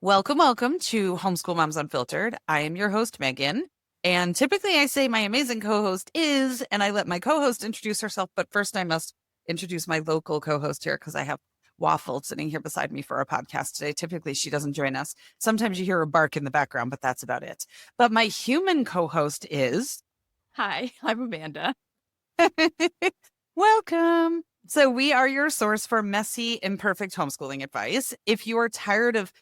Welcome, welcome to Homeschool Moms Unfiltered. I am your host, Megan. And typically I say my amazing co-host is, and I let my co-host introduce herself. But first I must introduce my local co-host here because I have Waffle sitting here beside me for our podcast today. Typically she doesn't join us. Sometimes you hear a bark in the background, but that's about it. But my human co-host is... Hi, I'm Amanda. Welcome. So we are your source for messy, imperfect homeschooling advice. If you are tired of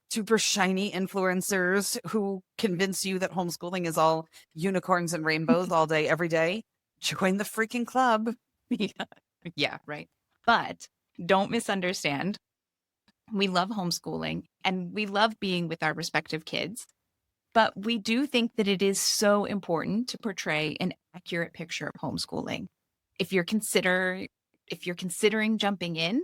super shiny influencers who convince you that homeschooling is all unicorns and rainbows all day, every day, join the freaking club. Yeah, right. But don't misunderstand. We love homeschooling and we love being with our respective kids. But we do think that it is so important to portray an accurate picture of homeschooling. If you're considering jumping in,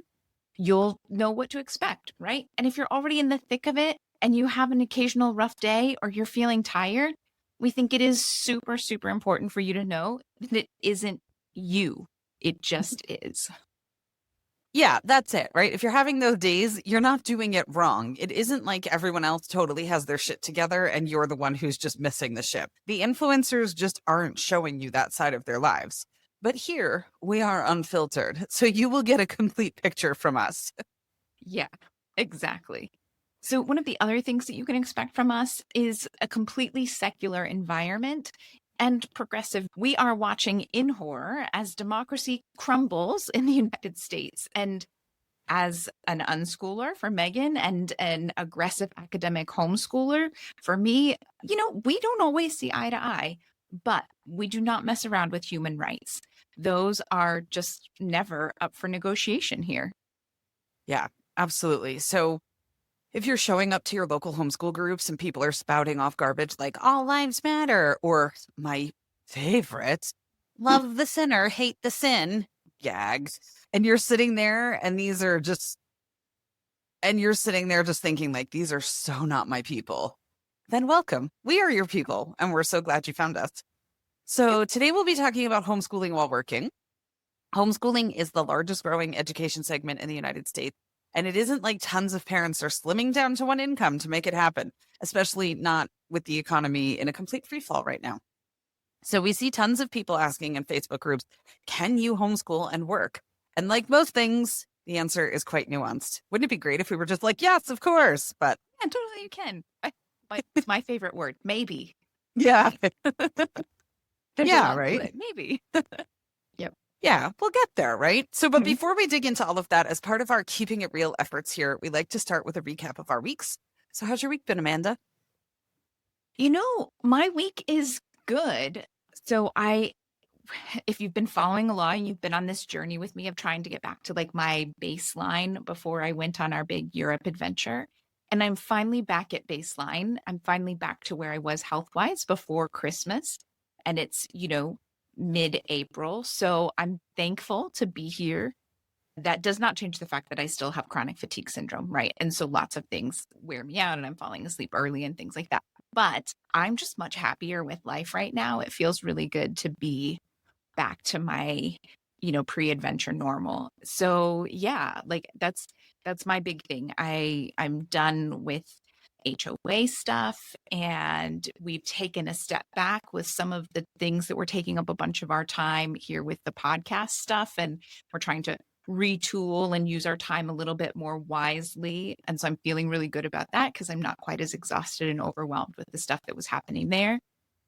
you'll know what to expect, right? And if you're already in the thick of it and you have an occasional rough day or you're feeling tired, we think it is super, super important for you to know that it isn't you. It just is. Yeah, that's it, right? If you're having those days, you're not doing it wrong. It isn't like everyone else totally has their shit together and you're the one who's just missing the ship. The influencers just aren't showing you that side of their lives. But here we are unfiltered, so you will get a complete picture from us. Yeah, exactly. So one of the other things that you can expect from us is a completely secular environment and progressive. We are watching in horror as democracy crumbles in the United States. And as an unschooler for Megan and an aggressive academic homeschooler for me, we don't always see eye to eye, but we do not mess around with human rights. Those are just never up for negotiation here. Yeah, absolutely. So if you're showing up to your local homeschool groups and people are spouting off garbage like all lives matter, or my favorite, love the sinner, hate the sin, gags, and you're sitting there and you're sitting there just thinking like, these are so not my people, then welcome. We are your people and we're so glad you found us. So today we'll be talking about homeschooling while working. Homeschooling is the largest growing education segment in the United States. And it isn't like tons of parents are slimming down to one income to make it happen, especially not with the economy in a complete free fall right now. So we see tons of people asking in Facebook groups, can you homeschool and work? And like most things, the answer is quite nuanced. Wouldn't it be great if we were just like, yes, of course, but Yeah, totally you can. It's my favorite word, maybe. yeah. There's Yeah, a lot right. to it, maybe. Yep. Yeah, we'll get there, right? So, but Mhm. before we dig into all of that, as part of our keeping it real efforts here, we like to start with a recap of our weeks. So how's your week been, Amanda? My week is good. So if you've been following along, you've been on this journey with me of trying to get back to like my baseline before I went on our big Europe adventure. And I'm finally back at baseline. I'm finally back to where I was health-wise before Christmas. And it's, mid-April. So I'm thankful to be here. That does not change the fact that I still have chronic fatigue syndrome, right? And so lots of things wear me out and I'm falling asleep early and things like that. But I'm just much happier with life right now. It feels really good to be back to my pre-adventure normal. So yeah, like that's my big thing. I'm done with HOA stuff and we've taken a step back with some of the things that were taking up a bunch of our time here with the podcast stuff, and we're trying to retool and use our time a little bit more wisely. And so I'm feeling really good about that because I'm not quite as exhausted and overwhelmed with the stuff that was happening there.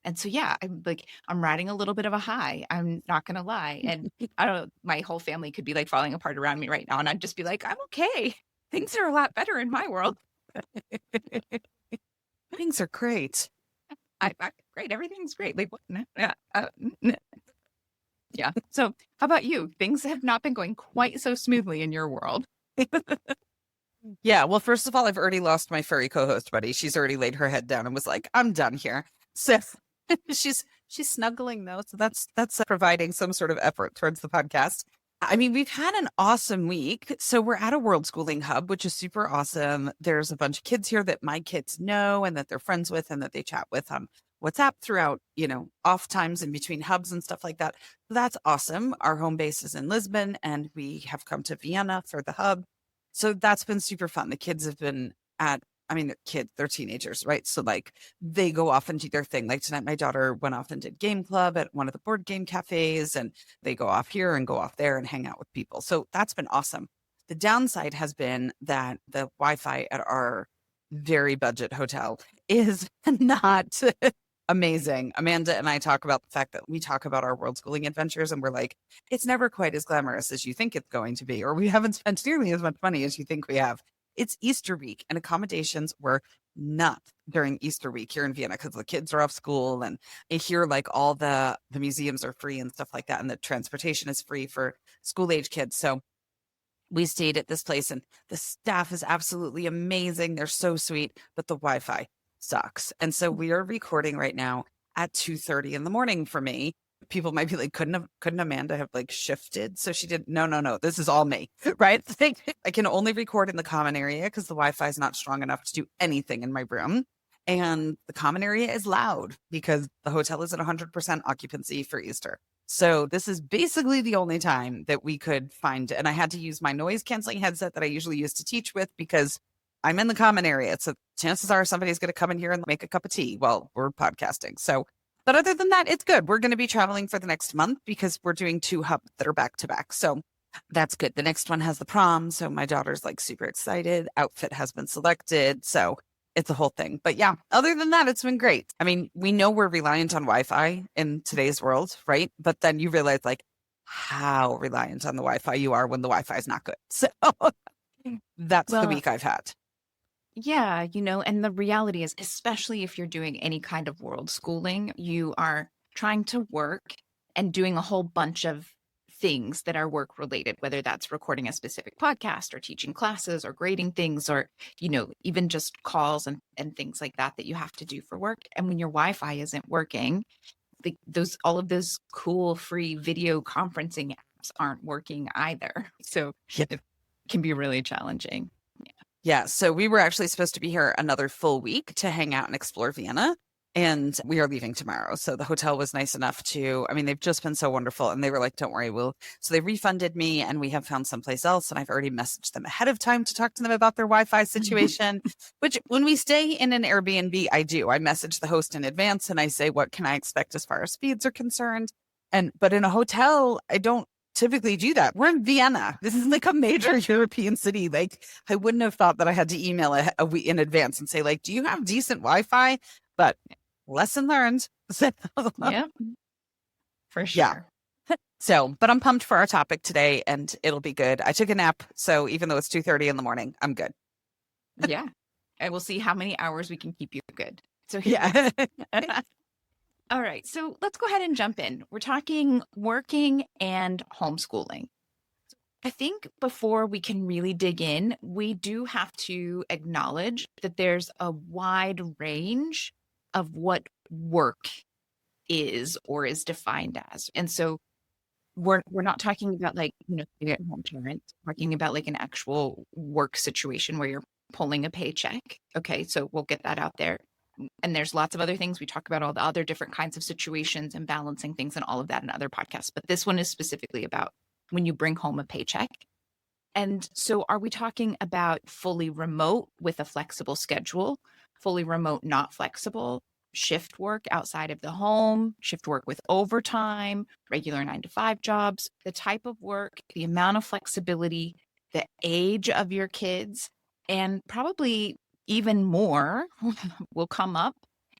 And so, yeah, I'm riding a little bit of a high. I'm not going to lie. And I don't know, my whole family could be like falling apart around me right now. And I'd just be like, I'm okay. Things are a lot better in my world. Things are great. Great. Everything's great. Like, what? Yeah. Yeah. So how about you? Things have not been going quite so smoothly in your world. Yeah, well, first of all, I've already lost my furry co-host buddy. She's already laid her head down and was like, I'm done here. So she's snuggling though. So that's providing some sort of effort towards the podcast. I mean, we've had an awesome week. So we're at a world schooling hub, which is super awesome. There's a bunch of kids here that my kids know and that they're friends with and that they chat with on WhatsApp throughout, off times in between hubs and stuff like that. So that's awesome. Our home base is in Lisbon and we have come to Vienna for the hub. So that's been super fun. The kids have been at I mean, they're kids, they're teenagers, right? So like they go off and do their thing. Like tonight, my daughter went off and did game club at one of the board game cafes, and they go off here and go off there and hang out with people. So that's been awesome. The downside has been that the Wi-Fi at our very budget hotel is not amazing. Amanda and I talk about the fact that we talk about our world schooling adventures and we're like, it's never quite as glamorous as you think it's going to be, or we haven't spent nearly as much money as you think we have. It's Easter week and accommodations were nuts during Easter week here in Vienna because the kids are off school, and here like all the museums are free and stuff like that, and the transportation is free for school age kids. So we stayed at this place and the staff is absolutely amazing. They're so sweet, but the Wi-Fi sucks. And so we are recording right now at 2:30 in the morning for me. People might be like, couldn't Amanda have like shifted? So she did. No. This is all me, right? I can only record in the common area because the Wi-Fi is not strong enough to do anything in my room. And the common area is loud because the hotel is at 100% occupancy for Easter. So this is basically the only time that we could find. And I had to use my noise canceling headset that I usually use to teach with because I'm in the common area. So chances are somebody's going to come in here and make a cup of tea while we're podcasting. So, but other than that, it's good. We're going to be traveling for the next month because we're doing 2 hubs that are back to back. So that's good. The next one has the prom. So my daughter's like super excited. Outfit has been selected. So it's a whole thing. But yeah, other than that, it's been great. I mean, we know we're reliant on Wi-Fi in today's world, right? But then you realize like how reliant on the Wi-Fi you are when the Wi-Fi is not good. So that's the week I've had. Yeah, and the reality is, especially if you're doing any kind of world schooling, you are trying to work and doing a whole bunch of things that are work related, whether that's recording a specific podcast or teaching classes or grading things or, even just calls and things like that you have to do for work. And when your Wi-Fi isn't working, all of those cool free video conferencing apps aren't working either. So it can be really challenging. Yeah. So we were actually supposed to be here another full week to hang out and explore Vienna. And we are leaving tomorrow. So the hotel was nice enough they've just been so wonderful. And they were like, don't worry, so they refunded me and we have found someplace else. And I've already messaged them ahead of time to talk to them about their Wi-Fi situation, which when we stay in an Airbnb, I do. I message the host in advance and I say, what can I expect as far as speeds are concerned? But in a hotel, I don't typically do that. We're in Vienna. This is like a major European city. Like I wouldn't have thought that I had to email a week in advance and say like, do you have decent Wi-Fi? But lesson learned. Yeah, for sure. Yeah. So, but I'm pumped for our topic today and it'll be good. I took a nap. So even though it's 2:30 in the morning, I'm good. Yeah. And we'll see how many hours we can keep you good. So yeah. All right. So let's go ahead and jump in. We're talking working and homeschooling. I think before we can really dig in, we do have to acknowledge that there's a wide range of what work is or is defined as. And so we're not talking about like, being at home parent, talking about like an actual work situation where you're pulling a paycheck. Okay. So we'll get that out there. And there's lots of other things. We talk about all the other different kinds of situations and balancing things and all of that in other podcasts. But this one is specifically about when you bring home a paycheck. And so are we talking about fully remote with a flexible schedule, fully remote, not flexible, shift work outside of the home, shift work with overtime, regular 9-to-5 jobs, the type of work, the amount of flexibility, the age of your kids, and probably even more will come up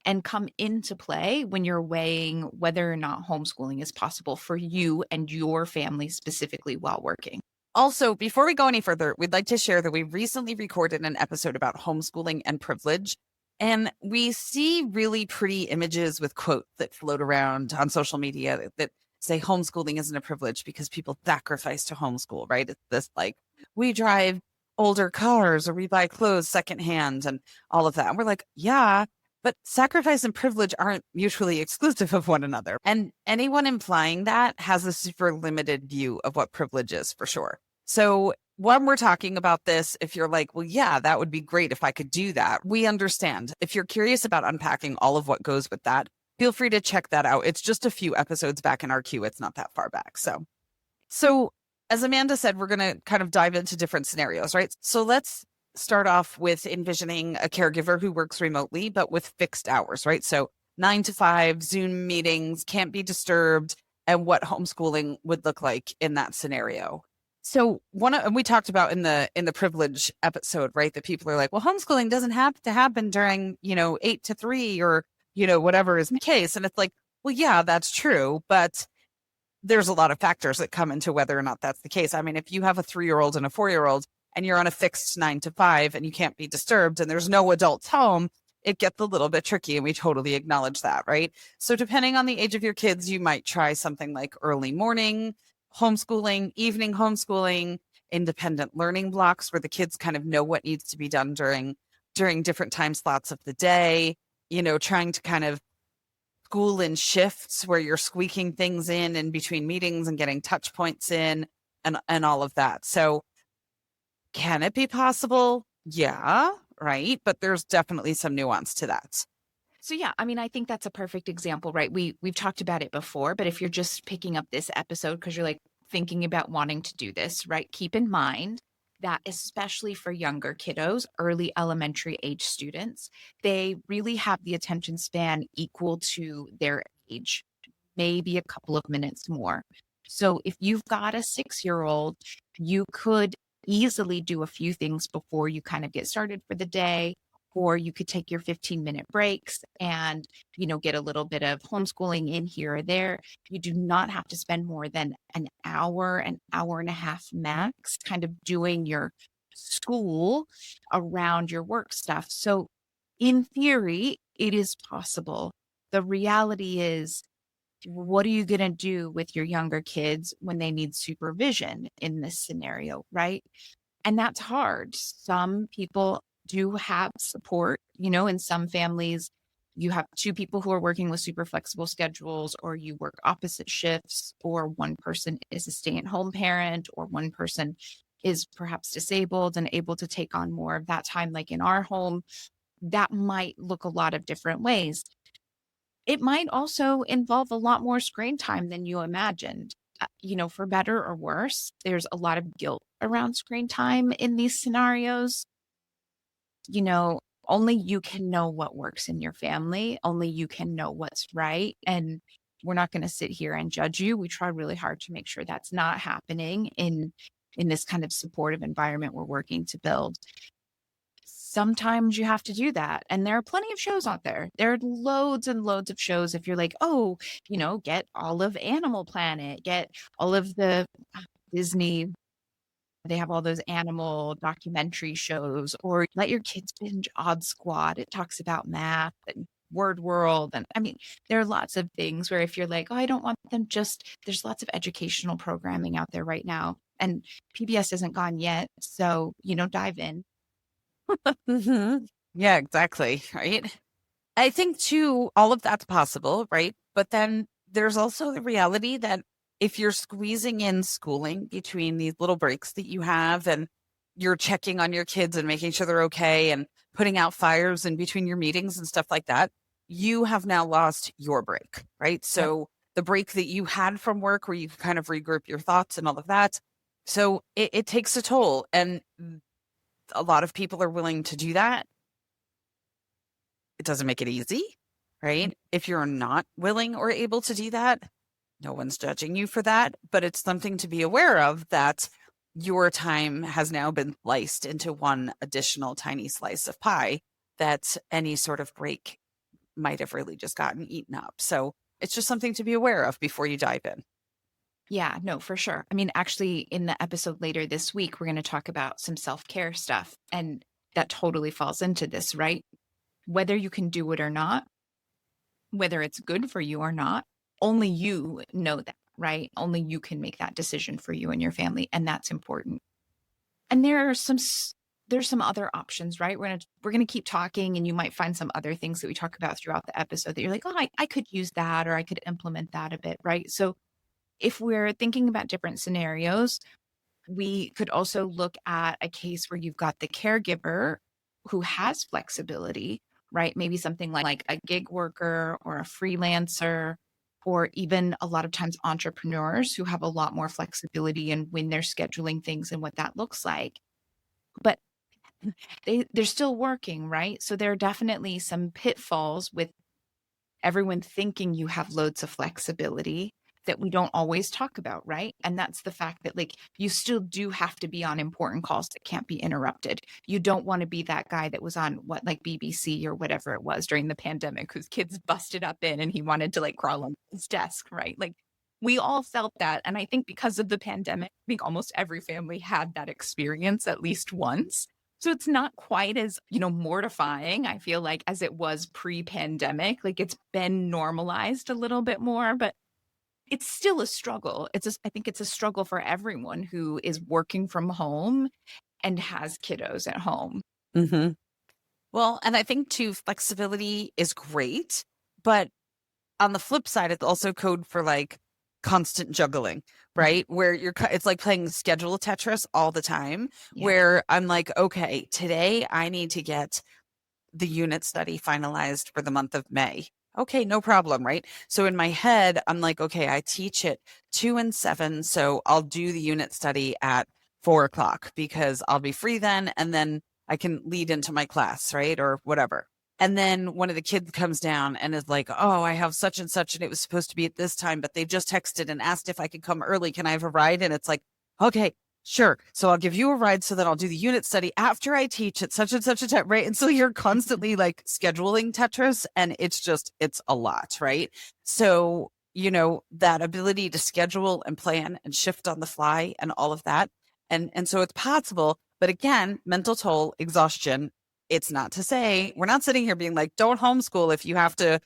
and come into play when you're weighing whether or not homeschooling is possible for you and your family specifically while working. Also, before we go any further, we'd like to share that we recently recorded an episode about homeschooling and privilege. And we see really pretty images with quotes that float around on social media that say homeschooling isn't a privilege because people sacrifice to homeschool, right? It's this like, we drive older cars or we buy clothes secondhand and all of that. And we're like, yeah, but sacrifice and privilege aren't mutually exclusive of one another. And anyone implying that has a super limited view of what privilege is for sure. So when we're talking about this, if you're like, well, yeah, that would be great if I could do that. We understand. If you're curious about unpacking all of what goes with that, feel free to check that out. It's just a few episodes back in our queue. It's not that far back. So as Amanda said, we're going to kind of dive into different scenarios, right? So let's start off with envisioning a caregiver who works remotely, but with fixed hours, right? So 9 to 5, Zoom meetings, can't be disturbed, and what homeschooling would look like in that scenario. So and we talked about in the privilege episode, right? That people are like, well, homeschooling doesn't have to happen during, 8 to 3 or, whatever is the case. And it's like, well, yeah, that's true. But there's a lot of factors that come into whether or not that's the case. I mean, if you have a 3-year-old and a 4-year-old and you're on a fixed 9 to 5 and you can't be disturbed and there's no adults home, it gets a little bit tricky. And we totally acknowledge that, right? So depending on the age of your kids, you might try something like early morning homeschooling, evening homeschooling, independent learning blocks where the kids kind of know what needs to be done during different time slots of the day, trying to kind of school in shifts where you're squeaking things in between meetings and getting touch points in and all of that. So can it be possible? Yeah, right. But there's definitely some nuance to that. So yeah, I mean, I think that's a perfect example, right? We've talked about it before, but if you're just picking up this episode because you're like thinking about wanting to do this, right? Keep in mind that especially for younger kiddos, early elementary age students, they really have the attention span equal to their age, maybe a couple of minutes more. So if you've got a 6-year-old, you could easily do a few things before you kind of get started for the day, or you could take your 15-minute breaks and, get a little bit of homeschooling in here or there. You do not have to spend more than an hour and a half max kind of doing your school around your work stuff. So in theory, it is possible. The reality is, what are you going to do with your younger kids when they need supervision in this scenario, right? And that's hard. Some people do have support, in some families, you have two people who are working with super flexible schedules, or you work opposite shifts, or one person is a stay-at-home parent, or one person is perhaps disabled and able to take on more of that time, like in our home. That might look a lot of different ways. It might also involve a lot more screen time than you imagined. For better or worse, there's a lot of guilt around screen time in these scenarios. Only you can know what works in your family. Only you can know what's right. And we're not going to sit here and judge you. We try really hard to make sure that's not happening in this kind of supportive environment we're working to build. Sometimes you have to do that. And there are plenty of shows out there. There are loads and loads of shows. If you're like, oh, get all of Animal Planet, get all of the Disney, they have all those animal documentary shows, or let your kids binge Odd Squad. It talks about math and word world. And I mean, there are lots of things where if you're like, oh, I don't want them there's lots of educational programming out there right now. And PBS isn't gone yet. So, dive in. Mm-hmm. Yeah, exactly. Right. I think too, all of that's possible, right? But then there's also the reality that if you're squeezing in schooling between these little breaks that you have and you're checking on your kids and making sure they're okay and putting out fires in between your meetings and stuff like that, you have now lost your break, right? So the break that you had from work where you could kind of regroup your thoughts and all of that. So it takes a toll. And a lot of people are willing to do that. It doesn't make it easy, right? If you're not willing or able to do that, no one's judging you for that, but it's something to be aware of, that your time has now been sliced into one additional tiny slice of pie that any sort of break might have really just gotten eaten up. So it's just something to be aware of before you dive in. Yeah, no, for sure. I mean, actually, in the episode later this week, we're going to talk about some self-care stuff. And that totally falls into this, right? Whether you can do it or not, whether it's good for you or not, only you know that, right? Only you can make that decision for you and your family. And that's important. And there's some other options, right? We're gonna keep talking, and you might find some other things that we talk about throughout the episode that you're like, oh, I could use that, or I could implement that a bit, right? So if we're thinking about different scenarios, we could also look at a case where you've got the caregiver who has flexibility, right? Maybe something like a gig worker or a freelancer, or even a lot of times entrepreneurs who have a lot more flexibility in when they're scheduling things and what that looks like. But they're still working, right? So there are definitely some pitfalls with everyone thinking you have loads of flexibility that we don't always talk about, right? And that's the fact that like you still do have to be on important calls that can't be interrupted. You don't want to be that guy that was on what, like BBC or whatever it was during the pandemic whose kids busted up in and he wanted to like crawl on his desk, right? Like we all felt that. And I think because of the pandemic, I think almost every family had that experience at least once. So it's not quite as, mortifying, I feel like, as it was pre-pandemic. Like it's been normalized a little bit more, but it's still a struggle. I think it's a struggle for everyone who is working from home and has kiddos at home. Mm-hmm. Well, and I think too, flexibility is great, but on the flip side, it's also code for like constant juggling, right? Where it's like playing schedule Tetris all the time, Yeah. where I'm like, okay, today I need to get the unit study finalized for the month of May. Okay, no problem, right? So in my head, I'm like, okay, I teach at 2 and 7. So I'll do the unit study at 4 o'clock because I'll be free then. And then I can lead into my class, right? Or whatever. And then one of the kids comes down and is like, oh, I have such and such, and it was supposed to be at this time, but they just texted and asked if I could come early. Can I have a ride? And it's like, okay, sure. So I'll give you a ride so that I'll do the unit study after I teach at such and such a time, right? And so you're constantly like scheduling Tetris, and it's a lot, right? So, that ability to schedule and plan and shift on the fly and all of that. And so it's possible, but again, mental toll, exhaustion. It's not to say we're not sitting here being like, don't homeschool if you have to,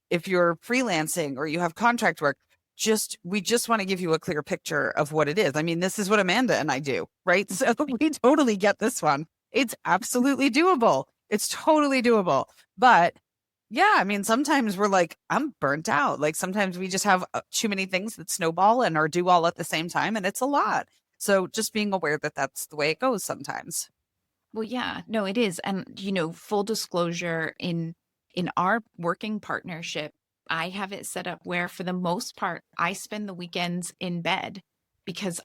if you're freelancing or you have contract work. We just want to give you a clear picture of what it is. I mean, this is what Amanda and I do, right? So we totally get this one. It's absolutely doable. It's totally doable. But yeah, I mean, sometimes we're like, I'm burnt out. Like sometimes we just have too many things that snowball and are due all at the same time. And it's a lot. So just being aware that that's the way it goes sometimes. Well, yeah, no, it is. And, full disclosure in our working partnership, I have it set up where for the most part, I spend the weekends in bed because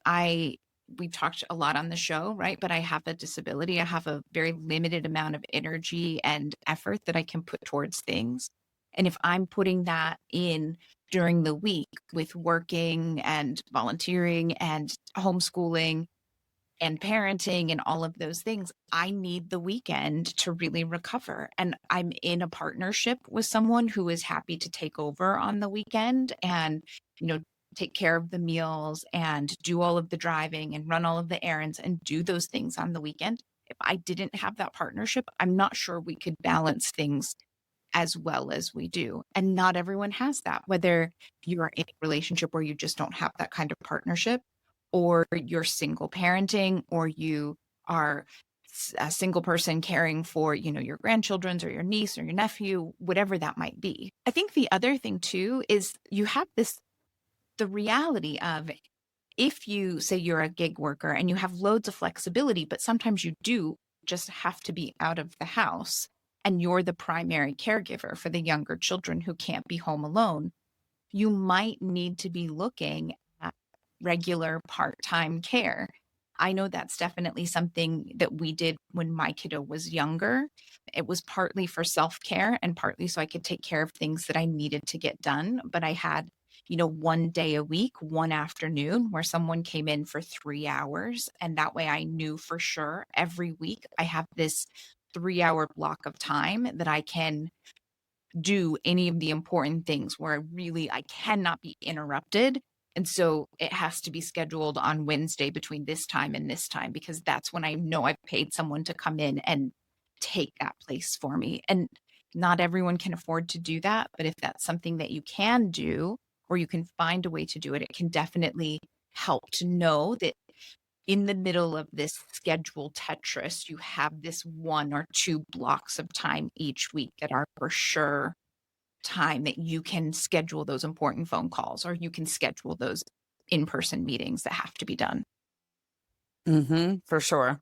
we've talked a lot on the show, right? But I have a disability. I have a very limited amount of energy and effort that I can put towards things. And if I'm putting that in during the week with working and volunteering and homeschooling and parenting and all of those things, I need the weekend to really recover. And I'm in a partnership with someone who is happy to take over on the weekend and, take care of the meals and do all of the driving and run all of the errands and do those things on the weekend. If I didn't have that partnership, I'm not sure we could balance things as well as we do. And not everyone has that, whether you're in a relationship where you just don't have that kind of partnership, or you're single parenting, or you are a single person caring for, your grandchildren's or your niece or your nephew, whatever that might be. I think the other thing too is you have the reality of, if you say you're a gig worker and you have loads of flexibility, but sometimes you do just have to be out of the house and you're the primary caregiver for the younger children who can't be home alone, you might need to be looking at regular part-time care. I know that's definitely something that we did when my kiddo was younger. It was partly for self-care and partly so I could take care of things that I needed to get done. But I had, one day a week, one afternoon where someone came in for 3 hours. And that way I knew for sure every week I have this 3-hour block of time that I can do any of the important things where I cannot be interrupted. And so it has to be scheduled on Wednesday between this time and this time, because that's when I know I've paid someone to come in and take that place for me. And not everyone can afford to do that. But if that's something that you can do, or you can find a way to do it, it can definitely help to know that in the middle of this schedule Tetris, you have this 1 or 2 blocks of time each week that are for sure time that you can schedule those important phone calls, or you can schedule those in-person meetings that have to be done. For sure.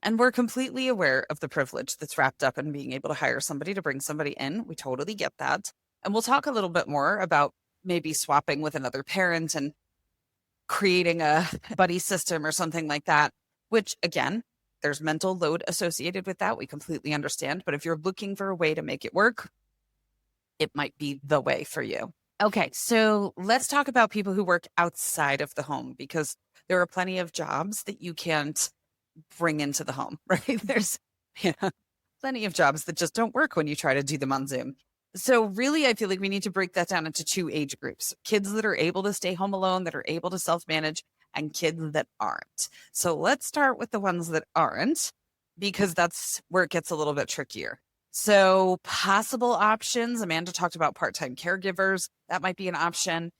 And we're completely aware of the privilege that's wrapped up in being able to hire somebody to bring somebody in. We totally get that. And we'll talk a little bit more about maybe swapping with another parent and creating a buddy system or something like that, which again, There's mental load associated with that. We completely understand. But if you're looking for a way to make it work, it might be the way for you. Okay, so let's talk about people who work outside of the home, because there are plenty of jobs that you can't bring into the home, right? There's plenty of jobs that just don't work when you try to do them on Zoom. So really, I feel like we need to break that down into two age groups: kids that are able to stay home alone, that are able to self-manage, and kids that aren't. So let's start with the ones that aren't, because that's where it gets a little bit trickier. So possible options, Amanda talked about part-time caregivers. That might be an option.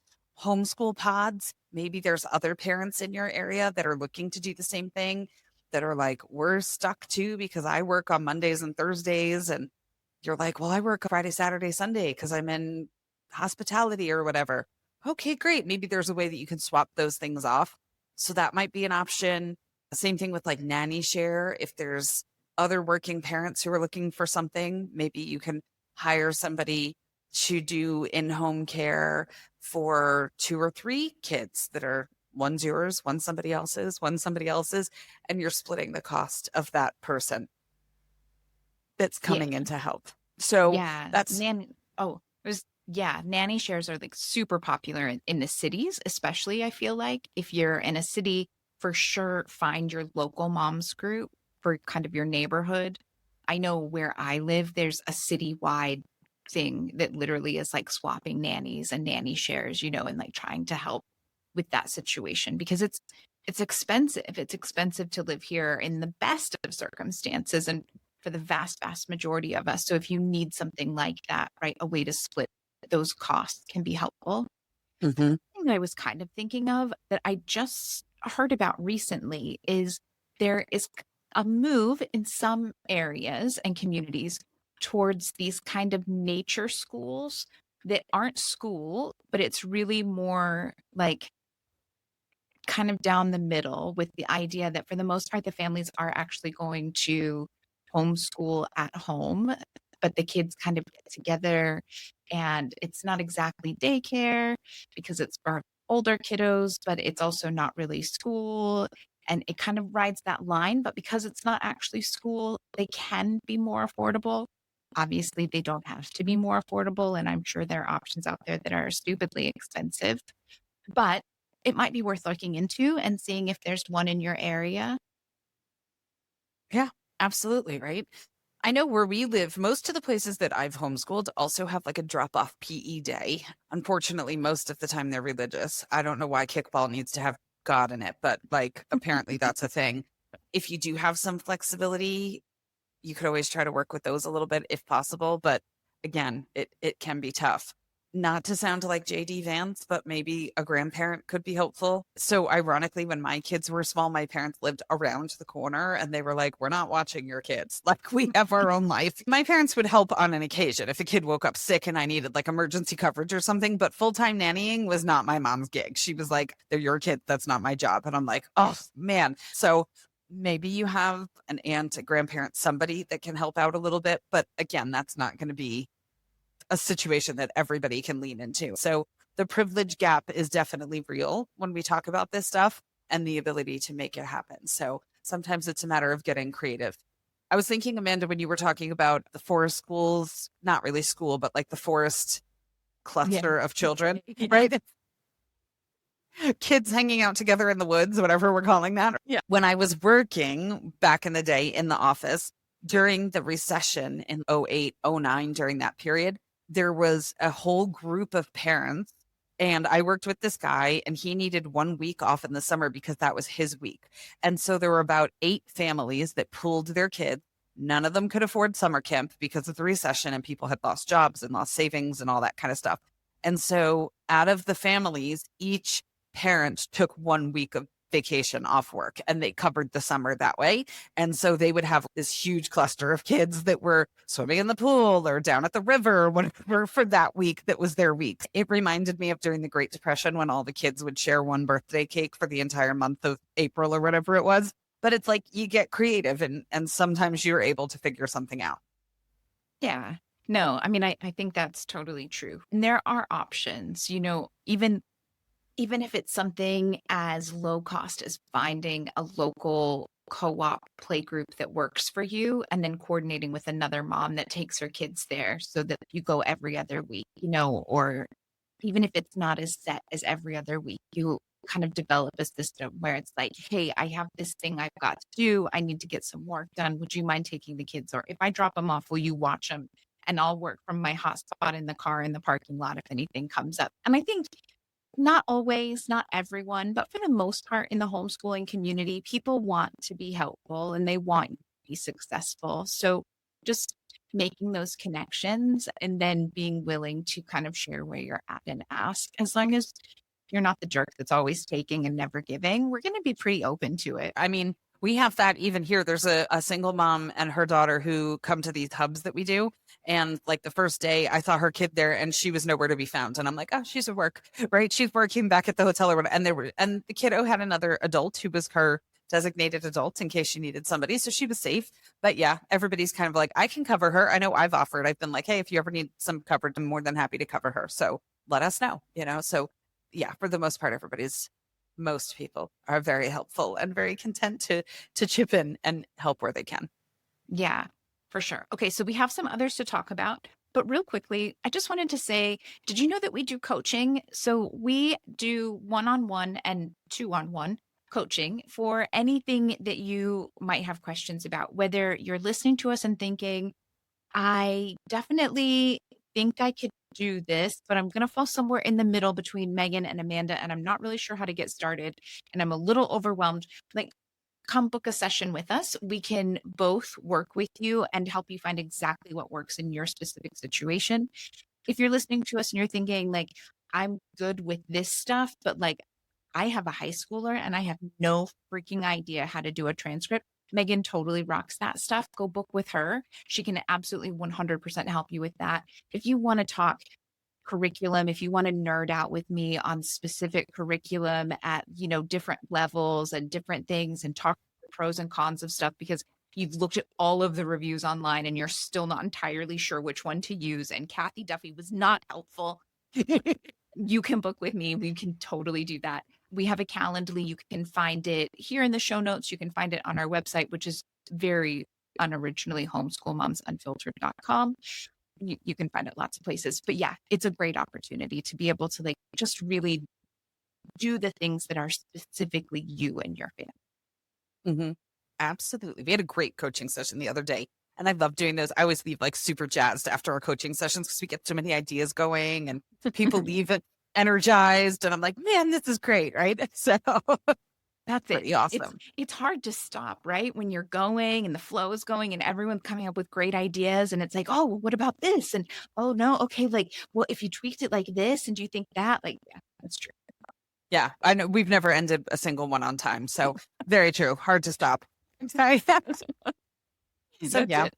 Homeschool pods. Maybe there's other parents in your area that are looking to do the same thing, that are like, we're stuck too because I work on Mondays and Thursdays. And you're like, well, I work Friday, Saturday, Sunday because I'm in hospitality or whatever. Okay, great. Maybe there's a way that you can swap those things off. So that might be an option. Same thing with like nanny share. If there's other working parents who are looking for something, maybe you can hire somebody to do in-home care for 2 or 3 kids that are, one's yours, one's somebody else's, and you're splitting the cost of that person that's Yeah. coming in to help. So Yeah. that's nanny shares are like super popular in the cities, especially. I feel like if you're in a city, for sure, find your local moms group for kind of your neighborhood. I know where I live, there's a citywide thing that literally is like swapping nannies and nanny shares, and like trying to help with that situation, because it's expensive. It's expensive to live here in the best of circumstances and for the vast majority of us. So if you need something like that, right, a way to split those costs can be helpful. Mhm. Thing that I was kind of thinking of that I just heard about recently is there is a move in some areas and communities towards these kind of nature schools that aren't school, but it's really more like kind of down the middle, with the idea that for the most part, the families are actually going to homeschool at home, but the kids kind of get together, and it's not exactly daycare because it's for older kiddos, but it's also not really school. And it kind of rides that line. But because it's not actually school, they can be more affordable. Obviously, they don't have to be more affordable. And I'm sure there are options out there that are stupidly expensive. But it might be worth looking into and seeing if there's one in your area. Yeah, absolutely. Right. I know where we live, most of the places that I've homeschooled also have like a drop off PE day. Unfortunately, most of the time they're religious. I don't know why kickball needs to have God in it, but like apparently that's a thing. If you do have some flexibility, you could always try to work with those a little bit if possible. But again, it can be tough. Not to sound like JD Vance, but maybe a grandparent could be helpful. So ironically, when my kids were small, my parents lived around the corner and they were like, we're not watching your kids. Like, we have our own life. My parents would help on an occasion if a kid woke up sick and I needed like emergency coverage or something, but full-time nannying was not my mom's gig. She was like, they're your kids. That's not my job. And I'm like, oh man. So maybe you have an aunt, a grandparent, somebody that can help out a little bit. But again, that's not going to be a situation that everybody can lean into. So the privilege gap is definitely real when we talk about this stuff and the ability to make it happen. So sometimes it's a matter of getting creative. I was thinking, Amanda, when you were talking about the forest schools, not really school, but like the forest cluster of children, right? Kids hanging out together in the woods, whatever we're calling that. Yeah. When I was working back in the day in the office during the recession in 08, 09, during that period, there was a whole group of parents. And I worked with this guy and he needed 1 week off in the summer because that was his week. And so there were about 8 families that pooled their kids. None of them could afford summer camp because of the recession and people had lost jobs and lost savings and all that kind of stuff. And so out of the families, each parent took 1 week of vacation off work and they covered the summer that way. And so they would have this huge cluster of kids that were swimming in the pool or down at the river or whatever for that week that was their week. It reminded me of during the Great Depression when all the kids would share one birthday cake for the entire month of April or whatever it was. But it's like you get creative and sometimes you're able to figure something out. Yeah. No, I mean, I think that's totally true. And there are options, even if it's something as low cost as finding a local co-op play group that works for you, and then coordinating with another mom that takes her kids there so that you go every other week, or even if it's not as set as every other week, you kind of develop a system where it's like, hey, I have this thing I've got to do. I need to get some work done. Would you mind taking the kids? Or if I drop them off, will you watch them? And I'll work from my hotspot in the car in the parking lot if anything comes up. And I think not always, not everyone, but for the most part in the homeschooling community, people want to be helpful and they want you to be successful. So just making those connections and then being willing to kind of share where you're at and ask, as long as you're not the jerk that's always taking and never giving, we're going to be pretty open to it. I mean, we have that even here. There's a single mom and her daughter who come to these hubs that we do. And like the first day I saw her kid there and she was nowhere to be found. And I'm like, oh, she's at work, right? She's working back at the hotel or whatever. And the kiddo had another adult who was her designated adult in case she needed somebody. So she was safe. But yeah, everybody's kind of like, I can cover her. I know I've offered. I've been like, hey, if you ever need some coverage, I'm more than happy to cover her. So let us know, So yeah, for the most part, most people are very helpful and very content to chip in and help where they can. Yeah, for sure. Okay, so we have some others to talk about, but real quickly, I just wanted to say, did you know that we do coaching? So we do one-on-one and two-on-one coaching for anything that you might have questions about, whether you're listening to us and thinking, I definitely think I could do this, but I'm going to fall somewhere in the middle between Meagan and Amanda, and I'm not really sure how to get started, and I'm a little overwhelmed. Like, come book a session with us. We can both work with you and help you find exactly what works in your specific situation. If you're listening to us and you're thinking like, I'm good with this stuff, but like I have a high schooler and I have no freaking idea how to do a transcript. Meagan totally rocks that stuff. Go book with her. She can absolutely 100% help you with that. If you want to talk curriculum, if you want to nerd out with me on specific curriculum at, different levels and different things and talk the pros and cons of stuff because you've looked at all of the reviews online and you're still not entirely sure which one to use. And Kathy Duffy was not helpful. You can book with me. We can totally do that. We have a Calendly. You can find it here in the show notes. You can find it on our website, which is very unoriginally homeschoolmomsunfiltered.com. You can find it lots of places. But yeah, it's a great opportunity to be able to just really do the things that are specifically you and your family. Mm-hmm. Absolutely. We had a great coaching session the other day. And I love doing those. I always leave super jazzed after our coaching sessions because we get so many ideas going and people leave it energized. And I'm like, man, this is great. Right. So that's pretty awesome. It's hard to stop, right? When you're going and the flow is going and everyone's coming up with great ideas and it's like, oh, well, what about this? And oh no, okay, well, if you tweaked it like this and do you think that? Yeah, that's true. Yeah, I know we've never ended a single one on time. So very true. Hard to stop. Sorry. So yeah.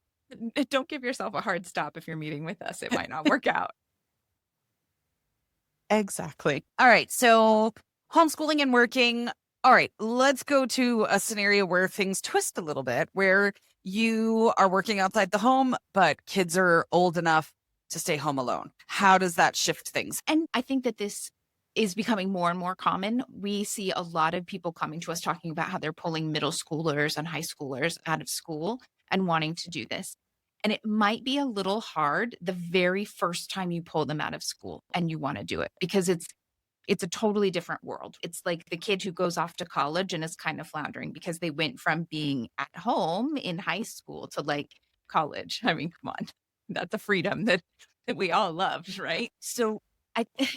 Don't give yourself a hard stop if you're meeting with us. It might not work out. Exactly. All right. So homeschooling and working. All right. Let's go to a scenario where things twist a little bit, where you are working outside the home, but kids are old enough to stay home alone. How does that shift things? And I think that this is becoming more and more common. We see a lot of people coming to us talking about how they're pulling middle schoolers and high schoolers out of school and wanting to do this. And it might be a little hard the very first time you pull them out of school and you want to do it because it's a totally different world. It's like the kid who goes off to college and is kind of floundering because they went from being at home in high school to college. I mean, come on, that's a freedom that we all loved, right? So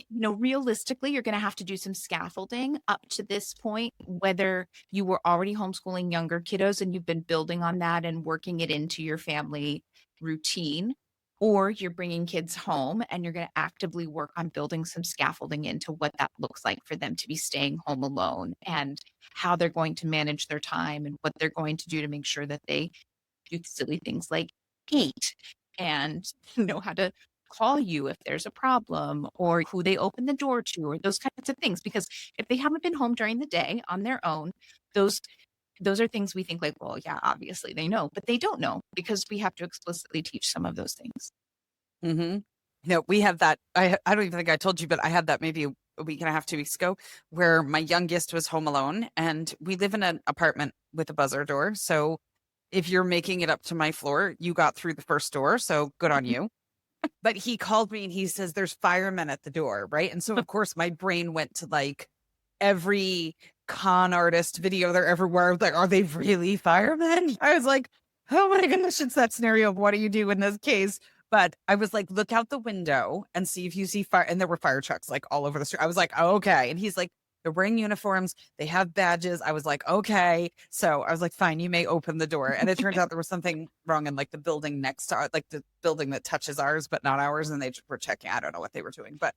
realistically, you're going to have to do some scaffolding up to this point, whether you were already homeschooling younger kiddos and you've been building on that and working it into your family routine, or you're bringing kids home and you're going to actively work on building some scaffolding into what that looks like for them to be staying home alone and how they're going to manage their time and what they're going to do to make sure that they do silly things like eat and know how to call you if there's a problem or who they open the door to or those kinds of things. Because if they haven't been home during the day on their own, those are things we think well, yeah, obviously they know, but they don't know because we have to explicitly teach some of those things. Mm-hmm. We have that. I don't even think I told you, but I had that maybe a week and a half, 2 weeks ago, where my youngest was home alone, and we live in an apartment with a buzzer door. So if you're making it up to my floor, you got through the first door. So good on you. But he called me and he says, there's firemen at the door. Right. And so, of course, my brain went to like every con artist video there everywhere. I was like, are they really firemen? I was like, oh my gosh, it's that scenario of what do you do in this case? But I was like, look out the window and see if you see fire. And there were fire trucks like all over the street. I was like, oh, okay. And he's like, they're wearing uniforms. They have badges. I was like, okay. So I was like, fine, you may open the door. And it turned out there was something wrong in like the building next to like the building that touches ours, but not ours. And they were checking. I don't know what they were doing. But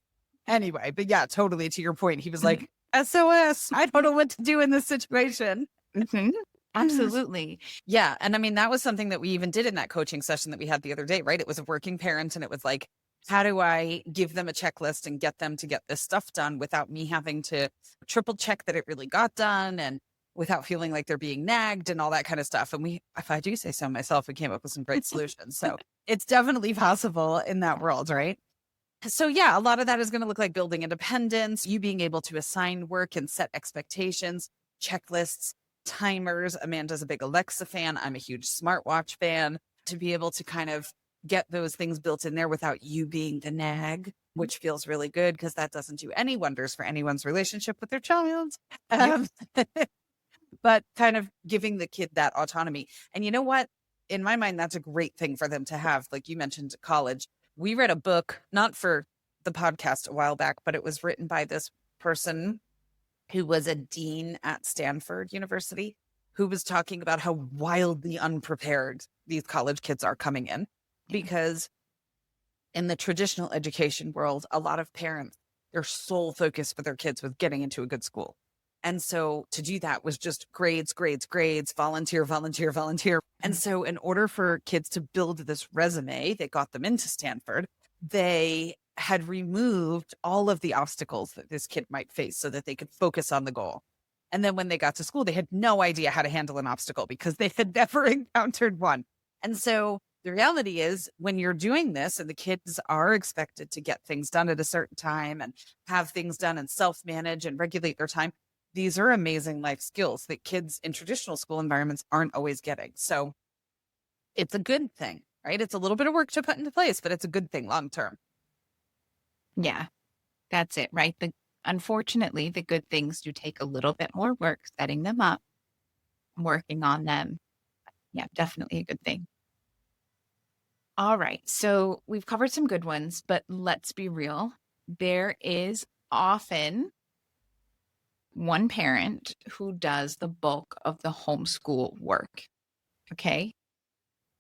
anyway, but yeah, totally to your point. He was like, SOS. I don't know what to do in this situation. Mhm. Absolutely. Yeah. And I mean, that was something that we even did in that coaching session that we had the other day, right? It was a working parent, and it was like, how do I give them a checklist and get them to get this stuff done without me having to triple check that it really got done, and without feeling like they're being nagged and all that kind of stuff. And we, if I do say so myself, we came up with some great solutions. So it's definitely possible in that world, right? So yeah, a lot of that is going to look like building independence, you being able to assign work and set expectations, checklists, timers. Amanda's a big Alexa fan. I'm a huge smartwatch fan. To be able to kind of get those things built in there without you being the nag, which feels really good because that doesn't do any wonders for anyone's relationship with their child. Um, but kind of giving the kid that autonomy. And you know what? In my mind, that's a great thing for them to have. Like you mentioned, college. We read a book, not for the podcast a while back, but it was written by this person who was a dean at Stanford University, who was talking about how wildly unprepared these college kids are coming in. Because in the traditional education world, a lot of parents, their sole focus for their kids was getting into a good school. And so to do that was just grades, grades, grades, volunteer, volunteer, volunteer. And so in order for kids to build this resume that got them into Stanford, they had removed all of the obstacles that this kid might face so that they could focus on the goal. And then when they got to school, they had no idea how to handle an obstacle because they had never encountered one. And so the reality is when you're doing this and the kids are expected to get things done at a certain time and have things done and self-manage and regulate their time, these are amazing life skills that kids in traditional school environments aren't always getting. So it's a good thing, right? It's a little bit of work to put into place, but it's a good thing long term. Yeah, that's it, right? Unfortunately, the good things do take a little bit more work, setting them up, working on them. Yeah, definitely a good thing. All right. So we've covered some good ones, but let's be real. There is often one parent who does the bulk of the homeschool work. Okay.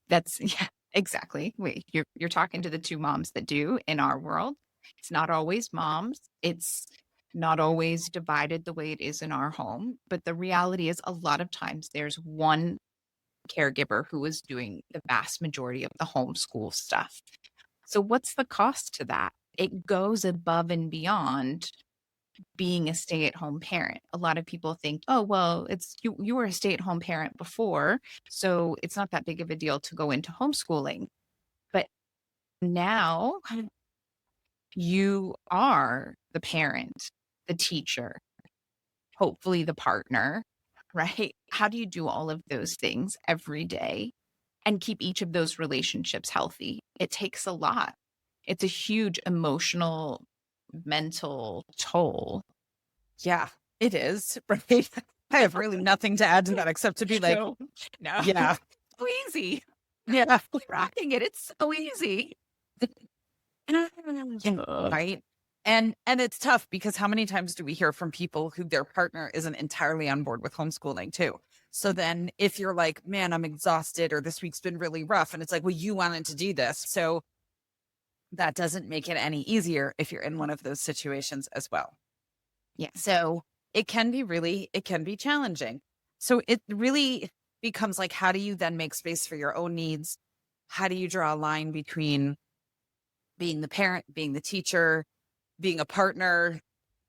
That's, yeah, exactly. Wait, you're talking to the two moms that do in our world. It's not always moms. It's not always divided the way it is in our home. But the reality is a lot of times there's one caregiver who is doing the vast majority of the homeschool stuff. So what's the cost to that? It goes above and beyond being a stay-at-home parent. A lot of people think, oh, well, it's you were a stay-at-home parent before, so it's not that big of a deal to go into homeschooling. But now you are the parent, the teacher, hopefully the partner, right? How do you do all of those things every day and keep each of those relationships healthy? It takes a lot. It's a huge emotional, mental toll. Yeah, it is. Right. I have really nothing to add to that except to be like, No. yeah, So easy. yeah, Rocking it. It's so easy. right. And it's tough because how many times do we hear from people who their partner isn't entirely on board with homeschooling too? So then if you're like, man, I'm exhausted, or this week's been really rough, and it's like, well, you wanted to do this. So that doesn't make it any easier if you're in one of those situations as well. Yeah. So it can be challenging. So it really becomes like, how do you then make space for your own needs? How do you draw a line between being the parent, being the teacher, being a partner?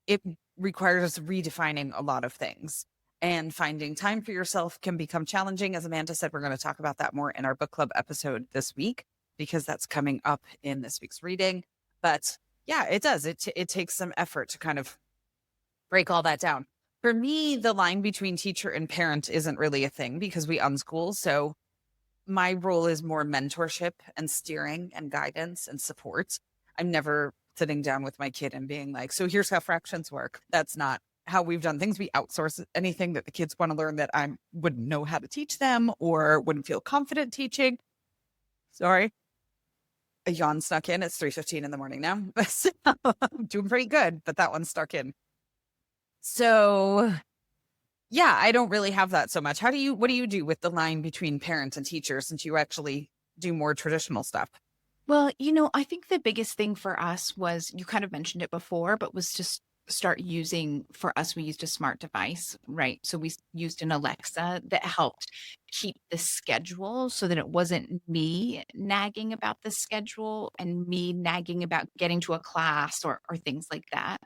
It requires redefining a lot of things, and finding time for yourself can become challenging. As Amanda said, we're going to talk about that more in our book club episode this week, because that's coming up in this week's reading. But Yeah, it does. It takes some effort to kind of break all that down. For me, the line between teacher and parent isn't really a thing because we unschool. So my role is more mentorship and steering and guidance and support. I'm never sitting down with my kid and being like, so here's how fractions work. That's not how we've done things. We outsource anything that the kids want to learn that I wouldn't know how to teach them or wouldn't feel confident teaching. Sorry. A yawn snuck in. It's 3:15 in the morning now. So, I'm doing pretty good, but that one stuck in. So yeah, I don't really have that so much. What do you do with the line between parents and teachers since you actually do more traditional stuff? Well, I think the biggest thing for us was, you kind of mentioned it before, but was just start using, for us, we used a smart device, right? So we used an Alexa that helped keep the schedule so that it wasn't me nagging about the schedule and me nagging about getting to a class or things like that.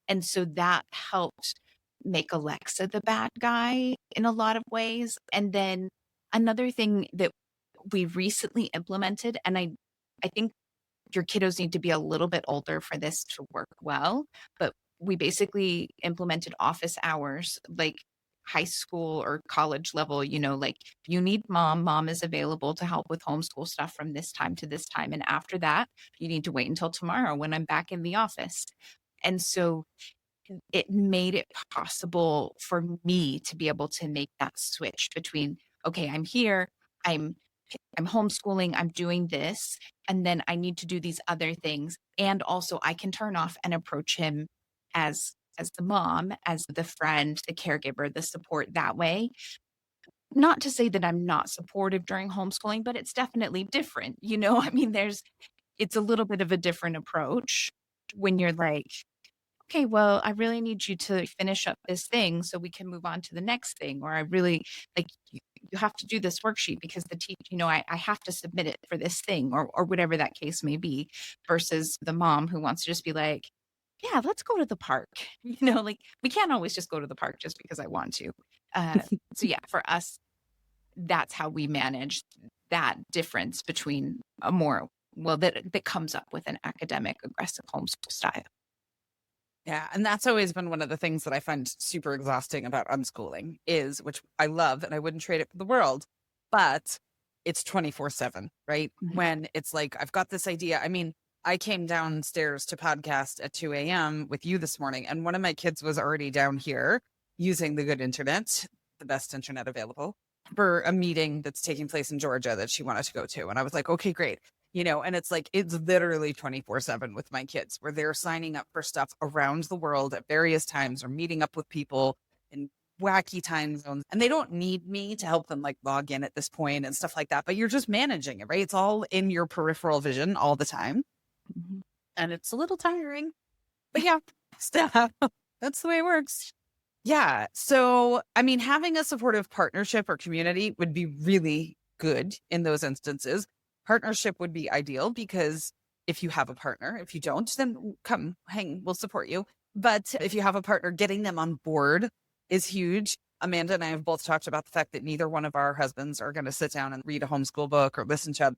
And so that helped make Alexa the bad guy in a lot of ways. And then another thing that we recently implemented, and I think your kiddos need to be a little bit older for this to work well, but we basically implemented office hours, like high school or college level, like, if you need mom is available to help with homeschool stuff from this time to this time. And after that, you need to wait until tomorrow when I'm back in the office. And so it made it possible for me to be able to make that switch between, okay, I'm here, I'm I'm homeschooling, I'm doing this, and then I need to do these other things. And also I can turn off and approach him as the mom, as the friend, the caregiver, the support that way. Not to say that I'm not supportive during homeschooling, but it's definitely different. I mean, it's a little bit of a different approach when you're like, okay, well, I really need you to finish up this thing so we can move on to the next thing. Or I really like you have to do this worksheet because the teacher, I have to submit it for this thing, or whatever that case may be, versus the mom who wants to just be like, yeah, let's go to the park. Like, we can't always just go to the park just because I want to. Uh, so yeah, for us, that's how we manage that difference between a more, well, that comes up with an academic aggressive homeschool style. Yeah. And that's always been one of the things that I find super exhausting about unschooling is, which I love and I wouldn't trade it for the world, but it's 24/7, right? Mhm. When it's like, I've got this idea. I mean, I came downstairs to podcast at 2 a.m. with you this morning, and one of my kids was already down here using the good internet, the best internet available, for a meeting that's taking place in Georgia that she wanted to go to. And I was like, okay, great. And it's like, it's literally 24/7 with my kids where they're signing up for stuff around the world at various times or meeting up with people in wacky time zones. And they don't need me to help them like log in at this point and stuff like that. But you're just managing it, right? It's all in your peripheral vision all the time. Mhm. And it's a little tiring. But yeah, stuff. That's the way it works. Yeah. So, I mean, having a supportive partnership or community would be really good in those instances. Partnership would be ideal because if you have a partner, if you don't, then come hang, we'll support you. But if you have a partner, getting them on board is huge. Amanda and I have both talked about the fact that neither one of our husbands are going to sit down and read a homeschool book or listen to,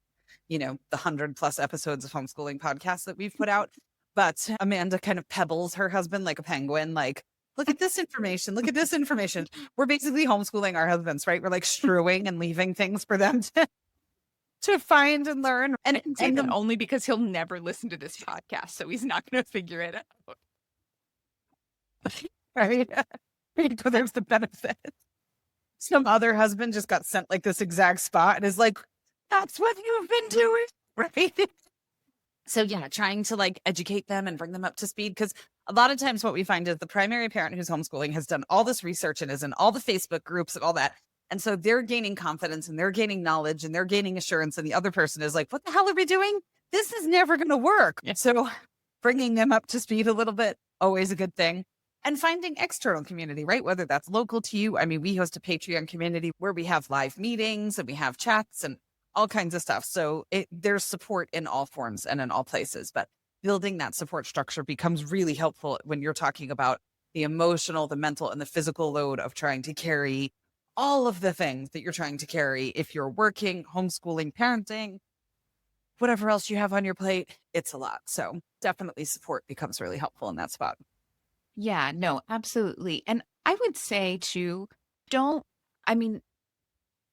the 100+ episodes of homeschooling podcasts that we've put out. But Amanda kind of pebbles her husband like a penguin, like, look at this information. Look at this information. We're basically homeschooling our husbands, right? We're like strewing and leaving things for them to find and learn. I can say that only because he'll never listen to this podcast, so he's not going to figure it out. Right. So there's the benefit. Some other husband just got sent like this exact spot and is like, that's what you've been doing. Right. So yeah, trying to like educate them and bring them up to speed. Because a lot of times what we find is the primary parent who's homeschooling has done all this research and is in all the Facebook groups and all that. And so they're gaining confidence and they're gaining knowledge and they're gaining assurance. And the other person is like, what the hell are we doing? This is never going to work. Yeah. So bringing them up to speed a little bit, always a good thing. And finding external community, right? Whether that's local to you. I mean, we host a Patreon community where we have live meetings and we have chats and all kinds of stuff. So there's support in all forms and in all places. But building that support structure becomes really helpful when you're talking about the emotional, the mental, and the physical load of trying to carry all of the things that you're trying to carry if you're working, homeschooling, parenting, whatever else you have on your plate, it's a lot. So definitely support becomes really helpful in that spot. Yeah, no, absolutely. And I would say too, don't, I mean,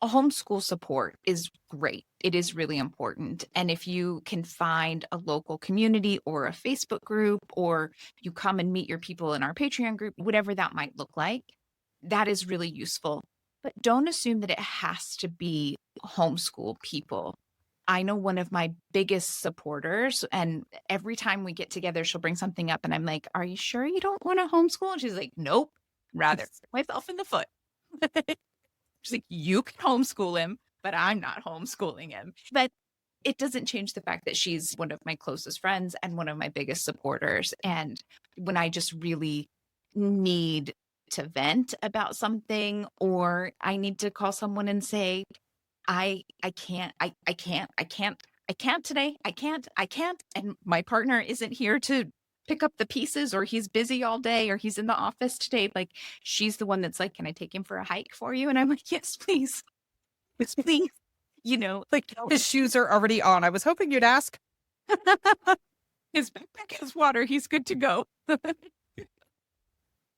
a homeschool support is great. It is really important. And if you can find a local community or a Facebook group, or you come and meet your people in our Patreon group, whatever that might look like, that is really useful. But don't assume that it has to be homeschool people. I know one of my biggest supporters, and every time we get together, she'll bring something up, and I'm like, "Are you sure you don't want to homeschool?" And she's like, "Nope, rather shoot myself in the foot." She's like, "You can homeschool him, but I'm not homeschooling him." But it doesn't change the fact that she's one of my closest friends and one of my biggest supporters. And when I just really need to vent about something, or I need to call someone and say, I can't, I can't today. I can't. And my partner isn't here to pick up the pieces, or he's busy all day, or he's in the office today. Like, she's the one that's like, "Can I take him for a hike for you?" And I'm like, "Yes, please. Yes, please." Like his shoes are already on. I was hoping you'd ask. His backpack has water. He's good to go.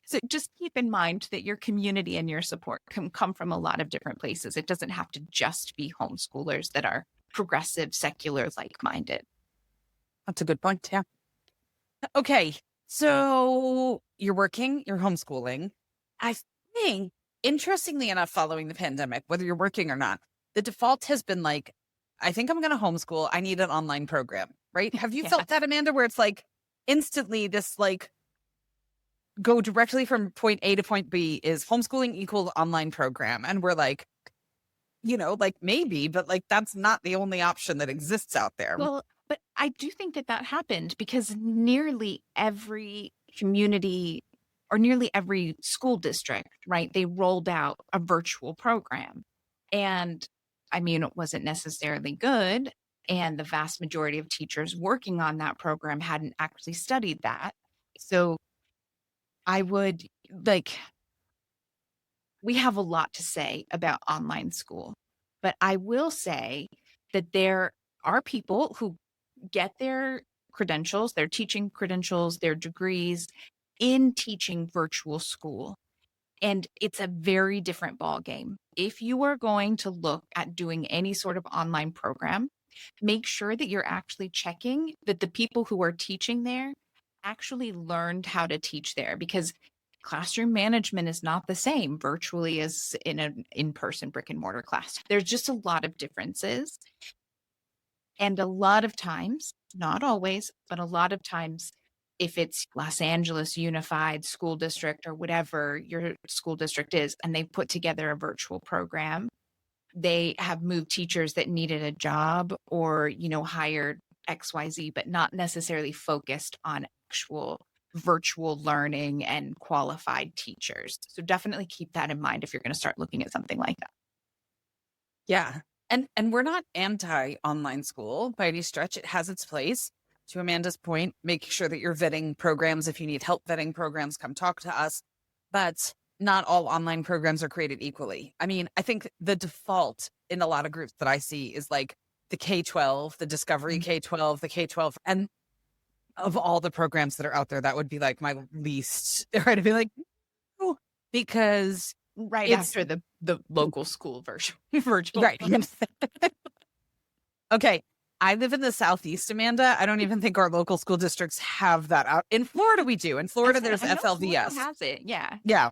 So just keep in mind that your community and your support can come from a lot of different places. It doesn't have to just be homeschoolers that are progressive, secular, like-minded. That's a good point. Yeah. Okay. So you're working, you're homeschooling. I think, interestingly enough, following the pandemic, whether you're working or not, the default has been like, I think I'm going to homeschool. I need an online program, right? Have you Yeah. felt that, Amanda, where it's like instantly this like go directly from point A to point B is homeschooling equals online program? And we're like, like maybe, but like that's not the only option that exists out there. Well, but I do think that that happened because nearly every community or nearly every school district, right, they rolled out a virtual program. And I mean, it wasn't necessarily good. And the vast majority of teachers working on that program hadn't actually studied that. So I would like, we have a lot to say about online school, but I will say that there are people who get their credentials, their teaching credentials, their degrees in teaching virtual school. And it's a very different ballgame. If you are going to look at doing any sort of online program, make sure that you're actually checking that the people who are teaching there actually learned how to teach there, because classroom management is not the same virtually as in an in-person brick and mortar class. There's just a lot of differences. And a lot of times, not always, but a lot of times, if it's Los Angeles Unified School District or whatever your school district is, and they put together a virtual program, they have moved teachers that needed a job or, hired XYZ, but not necessarily focused on actual virtual learning and qualified teachers. So definitely keep that in mind if you're going to start looking at something like that. Yeah. And we're not anti-online school by any stretch. It has its place. To Amanda's point, making sure that you're vetting programs. If you need help vetting programs, come talk to us. But not all online programs are created equally. I mean, I think the default in a lot of groups that I see is like the K-12, the Discovery K-12, the K-12. And of all the programs that are out there, that would be like my least, right? To be like, oh, because Right it's after the local school virtual. right. Okay. I live in the Southeast, Amanda. I don't even think our local school districts have that out. In Florida, we do. In Florida, there's I know FLVS. Florida has it. Yeah. Yeah.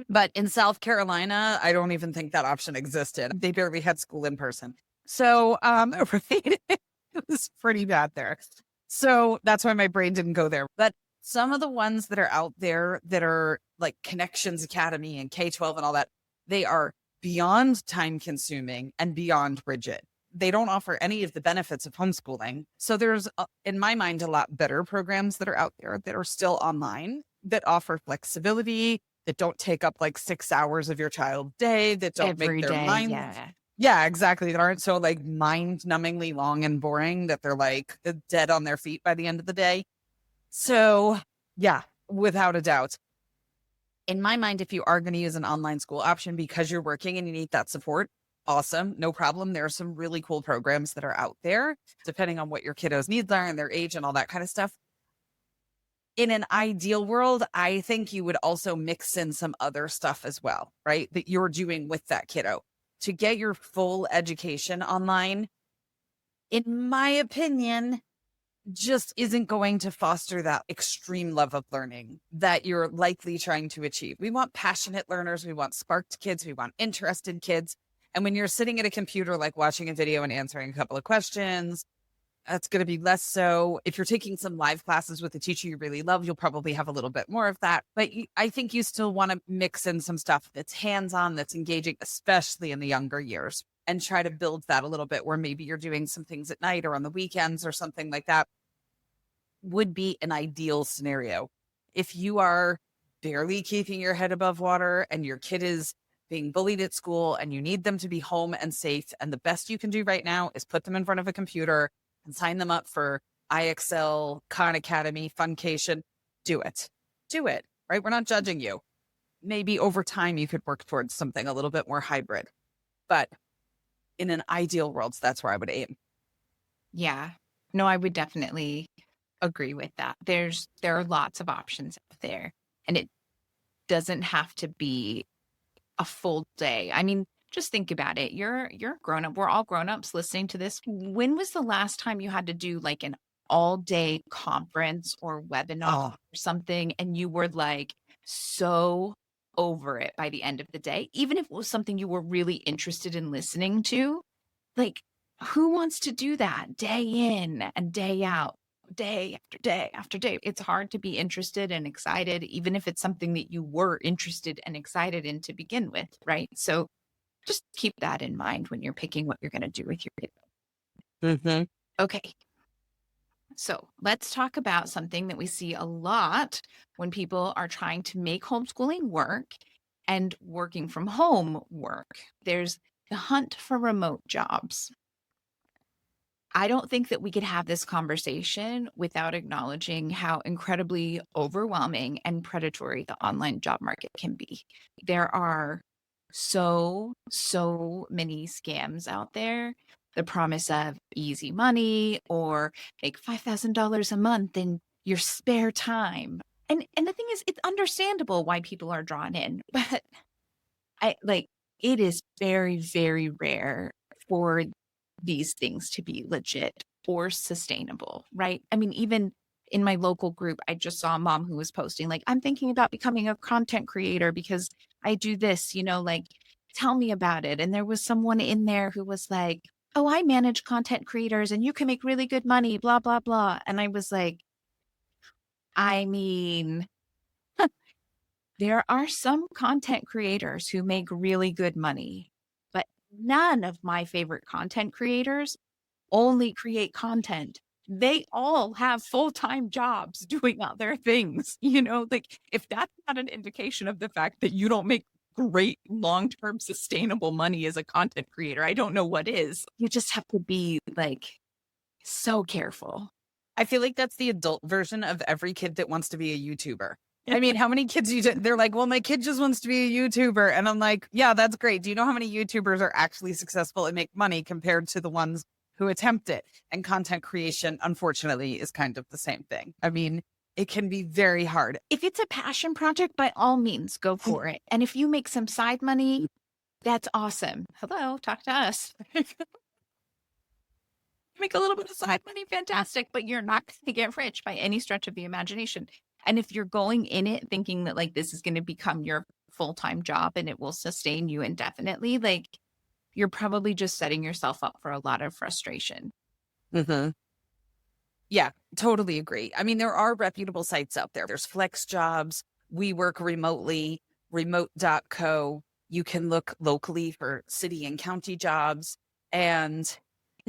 But in South Carolina, I don't even think that option existed. They barely had school in person. So, right, it was pretty bad there. So that's why my brain didn't go there. But some of the ones that are out there that are like Connections Academy and K-12 and all that, they are beyond time consuming and beyond rigid. They don't offer any of the benefits of homeschooling. So there's, in my mind, a lot better programs that are out there that are still online that offer flexibility, that don't take up like 6 hours of your child's day, that don't Every make their day. minds. Yeah. Yeah, exactly. That aren't so like mind numbingly long and boring that they're like dead on their feet by the end of the day. So yeah, without a doubt. In my mind, if you are going to use an online school option because you're working and you need that support, Awesome. No problem. There are some really cool programs that are out there, depending on what your kiddos' needs are and their age and all that kind of stuff. In an ideal world, I think you would also mix in some other stuff as well, right? That you're doing with that kiddo to get your full education online. In my opinion, just isn't going to foster that extreme love of learning that you're likely trying to achieve. We want passionate learners. We want sparked kids. We want interested kids. And when you're sitting at a computer, like watching a video and answering a couple of questions, that's going to be less so. If you're taking some live classes with a teacher you really love, you'll probably have a little bit more of that. But I think you still want to mix in some stuff that's hands-on, that's engaging, especially in the younger years, and try to build that a little bit where maybe you're doing some things at night or on the weekends or something like that. Would be an ideal scenario. If you are barely keeping your head above water and your kid is being bullied at school and you need them to be home and safe, and the best you can do right now is put them in front of a computer and sign them up for IXL, Khan Academy, Funcation, do it. Do it, right? We're not judging you. Maybe over time you could work towards something a little bit more hybrid. But in an ideal world, that's where I would aim. Yeah. No, I would definitely agree with that. There are lots of options out there, and it doesn't have to be a full day. I mean, just think about it. You're grown up. We're all grown-ups listening to this. When was the last time you had to do like an all-day conference or webinar or something, and you were like so over it by the end of the day, even if it was something you were really interested in listening to? Like, who wants to do that day in and day out, day after day after day? It's hard to be interested and excited, even if it's something that you were interested and excited in to begin with, right? So just keep that in mind when you're picking what you're going to do with your kid. Mm-hmm. Okay. So let's talk about something that we see a lot when people are trying to make homeschooling work and working from home work. There's the hunt for remote jobs. I don't think that we could have this conversation without acknowledging how incredibly overwhelming and predatory the online job market can be. There are so many scams out there. The promise of easy money or make $5,000 a month in your spare time. And the thing is, it's understandable why people are drawn in, but it is very, very rare for these things to be legit or sustainable, right? I mean, even in my local group, I just saw a mom who was posting, like, I'm thinking about becoming a content creator because I do this, like, tell me about it. And there was someone in there who was like, oh, I manage content creators and you can make really good money, blah, blah, blah. And I was like, I mean, there are some content creators who make really good money, but none of my favorite content creators only create content. They all have full-time jobs doing other things, like if that's not an indication of the fact that you don't make great long-term sustainable money as a content creator, I don't know what is. You just have to be like so careful. I feel like that's the adult version of every kid that wants to be a YouTuber. I mean, how many kids they're like, well, my kid just wants to be a YouTuber. And I'm like, yeah, that's great. Do you know how many YouTubers are actually successful and make money compared to the ones who attempt it? And content creation, unfortunately, is kind of the same thing. I mean, it can be very hard. If it's a passion project, by all means, go for it. And if you make some side money, that's awesome. Hello, talk to us. Make a little bit of side money, fantastic, but you're not going to get rich by any stretch of the imagination. And if you're going in it thinking that like this is going to become your full-time job and it will sustain you indefinitely, like you're probably just setting yourself up for a lot of frustration. Mm-hmm. Yeah, totally agree. I mean, there are reputable sites out there. There's Flex Jobs, We Work Remotely, remote.co. You can look locally for city and county jobs and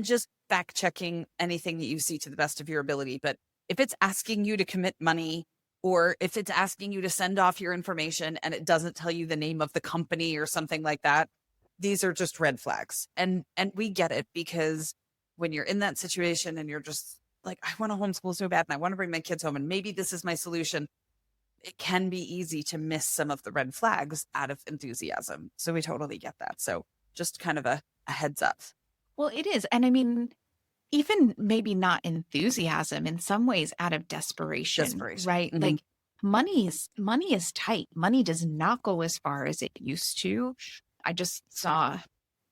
just fact checking anything that you see to the best of your ability. But if it's asking you to commit money or if it's asking you to send off your information and it doesn't tell you the name of the company or something like that, these are just red flags. And we get it, because when you're in that situation and you're just like, I want to homeschool so bad and I want to bring my kids home and maybe this is my solution, it can be easy to miss some of the red flags out of enthusiasm. So we totally get that. So just kind of a heads up. Well, it is. And I mean, even maybe not enthusiasm, in some ways out of desperation, Desperation. right? Like money is tight. Money does not go as far as it used to. I just saw,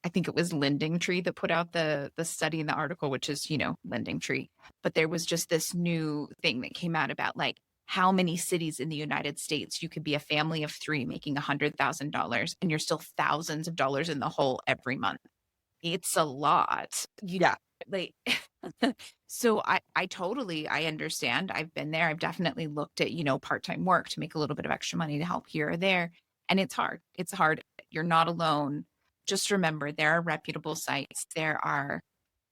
I think it was Lending Tree that put out the study in the article, which is, Lending Tree. But there was just this new thing that came out about like how many cities in the United States you could be a family of three making $100,000 and you're still thousands of dollars in the hole every month. It's a lot. Yeah. Like, so I understand. I've been there. I've definitely looked at, part-time work to make a little bit of extra money to help here or there. And it's hard. It's hard. You're not alone. Just remember, there are reputable sites. There are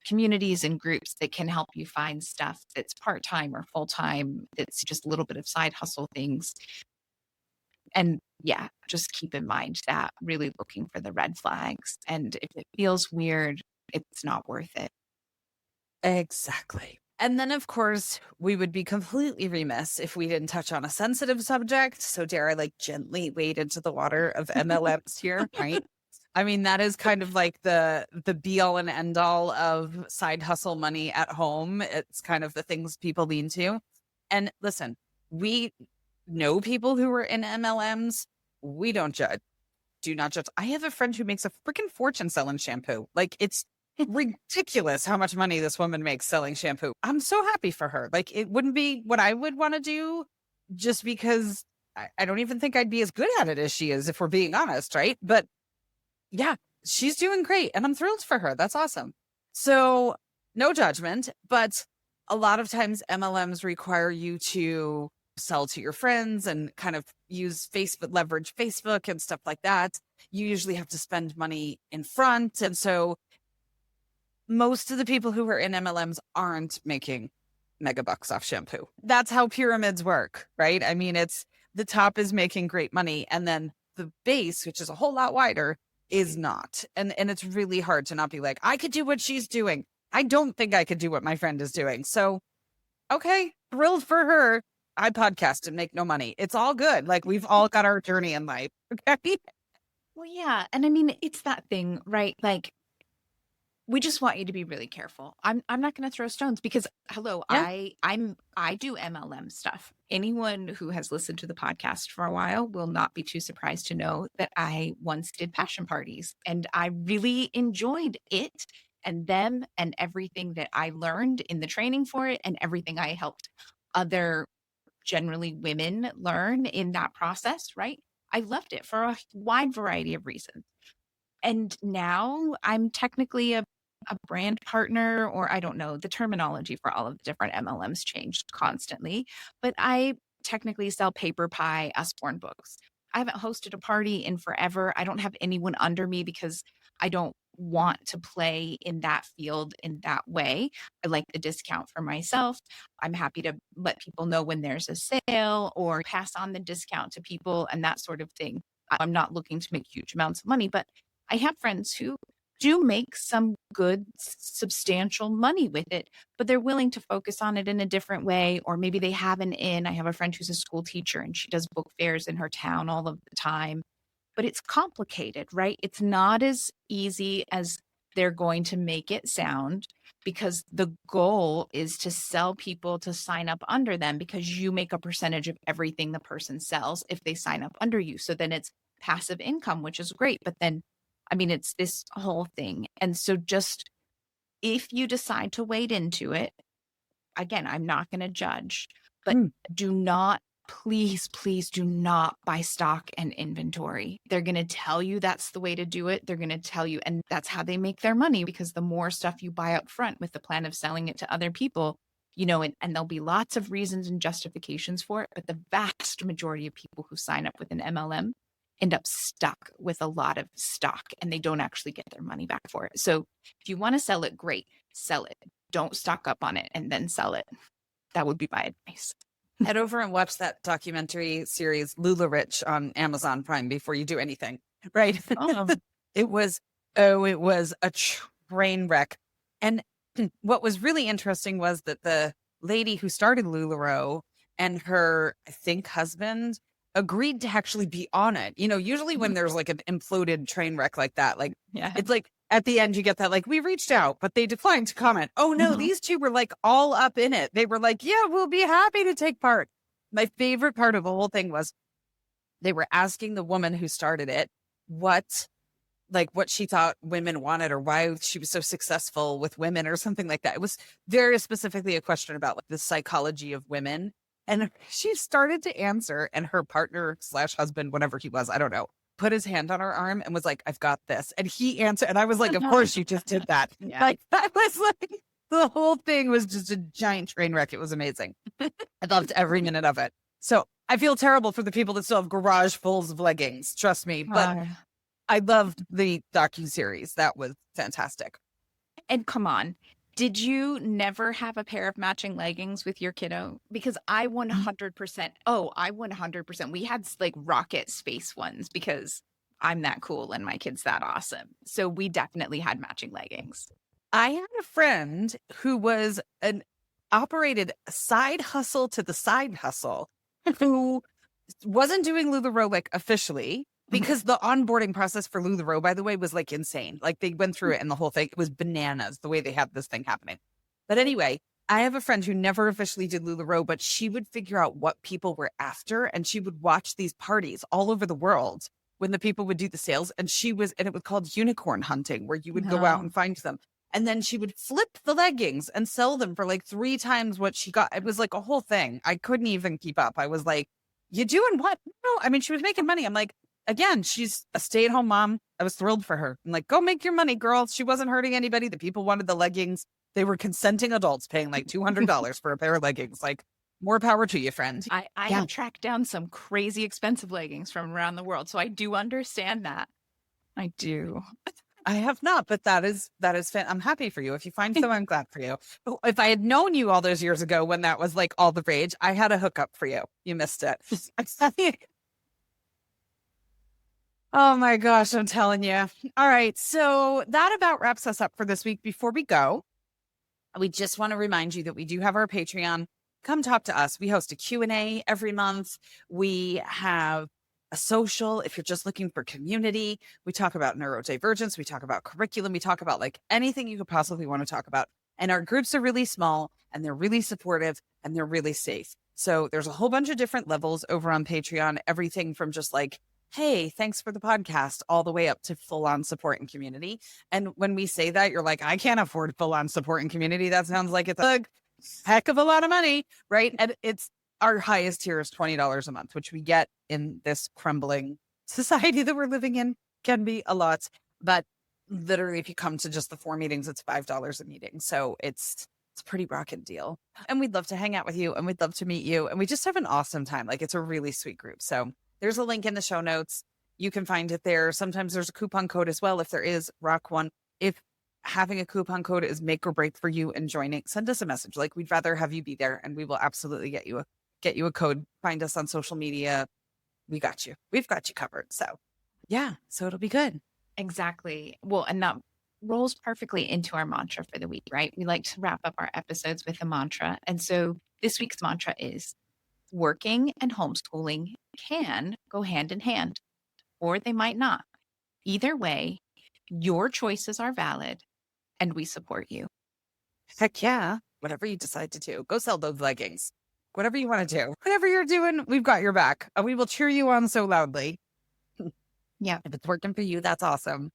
communities and groups that can help you find stuff that's part-time or full-time. It's just a little bit of side hustle things. And yeah, just keep in mind that really looking for the red flags. And if it feels weird, it's not worth it. Exactly. And then, of course, we would be completely remiss if we didn't touch on a sensitive subject. So dare I gently wade into the water of MLMs here, right? I mean, that is kind of like the be all and end all of side hustle money at home. It's kind of the things people lean to. And listen, we know people who are in MLMs. We don't judge. Do not judge. I have a friend who makes a freaking fortune selling shampoo. Like, it's ridiculous how much money this woman makes selling shampoo. I'm so happy for her. Like, it wouldn't be what I would want to do just because I don't even think I'd be as good at it as she is, if we're being honest, right? But yeah, she's doing great and I'm thrilled for her. That's awesome. So no judgment, but a lot of times MLMs require you to sell to your friends and kind of use Facebook, leverage Facebook and stuff like that. You usually have to spend money in front. And so most of the people who are in MLMs aren't making mega bucks off shampoo. That's how pyramids work, right? I mean, it's the top is making great money and then the base, which is a whole lot wider, is not. And it's really hard to not be like, I could do what she's doing. I don't think I could do what my friend is doing. So, okay, thrilled for her. I podcast and make no money. It's all good. Like, we've all got our journey in life. Okay. Well, yeah. And I mean, it's that thing, right? Like, we just want you to be really careful. I'm not going to throw stones because hello, Yeah. I do MLM stuff. Anyone who has listened to the podcast for a while will not be too surprised to know that I once did passion parties and I really enjoyed it and them and everything that I learned in the training for it and everything I helped other generally women learn in that process, right? I loved it for a wide variety of reasons. And now I'm technically a brand partner, or I don't know, the terminology for all of the different MLMs changed constantly, but I technically sell Paper Pie Usborne books. I haven't hosted a party in forever. I don't have anyone under me because I don't want to play in that field in that way. I like the discount for myself. I'm happy to let people know when there's a sale or pass on the discount to people and that sort of thing. I'm not looking to make huge amounts of money, but I have friends who do make some good, substantial money with it, but they're willing to focus on it in a different way. Or maybe they have an in. I have a friend who's a school teacher and she does book fairs in her town all of the time. But it's complicated, right? It's not as easy as they're going to make it sound because the goal is to sell people to sign up under them because you make a percentage of everything the person sells if they sign up under you. So then it's passive income, which is great. But then I mean, it's this whole thing. And so just if you decide to wade into it, again, I'm not going to judge, but do not, please do not buy stock and inventory. They're going to tell you that's the way to do it. They're going to tell you, and that's how they make their money because the more stuff you buy up front with the plan of selling it to other people, and there'll be lots of reasons and justifications for it. But the vast majority of people who sign up with an MLM end up stuck with a lot of stock and they don't actually get their money back for it. So if you want to sell it, great, sell it. Don't stock up on it and then sell it. That would be my advice. Head over and watch that documentary series Lula Rich on Amazon Prime before you do anything. Right. It was a train wreck. And what was really interesting was that the lady who started LuLaRoe and her, I think, husband agreed to actually be on it. You know, usually when there's like an imploded train wreck like that, like Yeah. it's like at the end you get that like we reached out, but they declined to comment. Oh no, Mhm. these two were like all up in it. They were like, yeah, we'll be happy to take part. My favorite part of the whole thing was they were asking the woman who started it what she thought women wanted or why she was so successful with women or something like that. It was very specifically a question about like the psychology of women. And she started to answer, and her partner slash husband, whatever he was, I don't know, put his hand on her arm and was like, I've got this. And he answered, and I was like, of course you just did that. Yeah. Like that was like the whole thing was just a giant train wreck. It was amazing. I loved every minute of it. So I feel terrible for the people that still have garage fulls of leggings. Trust me. But I loved the docuseries. That was fantastic. And come on, did you never have a pair of matching leggings with your kiddo? Because I 100%, we had like rocket space ones because I'm that cool and my kid's that awesome. So we definitely had matching leggings. I had a friend who was operated side hustle to the side hustle who wasn't doing LuLaRoe like officially, because the onboarding process for LuLaRoe, by the way, was like insane. Like they went through it and the whole thing, it was bananas the way they had this thing happening. But anyway, I have a friend who never officially did LuLaRoe, but she would figure out what people were after, and she would watch these parties all over the world when the people would do the sales. And it was called unicorn hunting, where you would go out and find them. And then she would flip the leggings and sell them for like 3 times what she got. It was like a whole thing. I couldn't even keep up. I was like, you doing what? No, I mean, she was making money. I'm like, again, she's a stay-at-home mom. I was thrilled for her. I'm like, go make your money, girl. She wasn't hurting anybody. The people wanted the leggings. They were consenting adults paying like $200 for a pair of leggings. Like, more power to you, friend. I have tracked down some crazy expensive leggings from around the world, so I do understand that. I do. I have not, but that is I'm happy for you. If you find some, I'm glad for you. If I had known you all those years ago when that was like all the rage, I had a hookup for you. You missed it. Oh my gosh, I'm telling you. All right. So that about wraps us up for this week. Before we go, we just want to remind you that we do have our Patreon. Come talk to us. We host a Q&A every month. We have a social if you're just looking for community. We talk about neurodivergence. We talk about curriculum. We talk about like anything you could possibly want to talk about. And our groups are really small and they're really supportive and they're really safe. So there's a whole bunch of different levels over on Patreon, everything from just like, hey, thanks for the podcast, all the way up to full-on support and community. And when we say that, you're like, I can't afford full-on support and community. That sounds like it's a heck of a lot of money, right? And it's our highest tier is $20 a month, which we get in this crumbling society that we're living in can be a lot. But literally, if you come to just the 4 meetings, it's $5 a meeting. So it's a pretty rocket deal. And we'd love to hang out with you and we'd love to meet you. And we just have an awesome time. Like it's a really sweet group. So there's a link in the show notes. You can find it there. Sometimes there's a coupon code as well. If there is, rock one. If having a coupon code is make or break for you and joining, send us a message. Like we'd rather have you be there and we will absolutely get you a code. Find us on social media. We got you. We've got you covered. So yeah, so it'll be good. Exactly. Well, and that rolls perfectly into our mantra for the week, right? We like to wrap up our episodes with a mantra. And so this week's mantra is working and homeschooling can go hand in hand, or they might not. Either way, your choices are valid and we support you. Heck yeah. Whatever you decide to do, go sell those leggings. Whatever you want to do, whatever you're doing, we've got your back. We will cheer you on so loudly. Yeah. If it's working for you, that's awesome.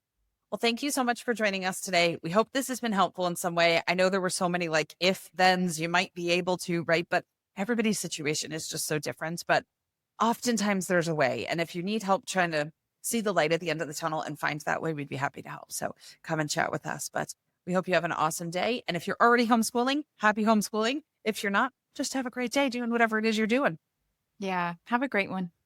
Well, thank you so much for joining us today. We hope this has been helpful in some way. I know there were so many like if-thens you might be able to, right? But everybody's situation is just so different. But oftentimes there's a way. And if you need help trying to see the light at the end of the tunnel and find that way, we'd be happy to help. So come and chat with us. But we hope you have an awesome day. And if you're already homeschooling, happy homeschooling. If you're not, just have a great day doing whatever it is you're doing. Yeah. Have a great one.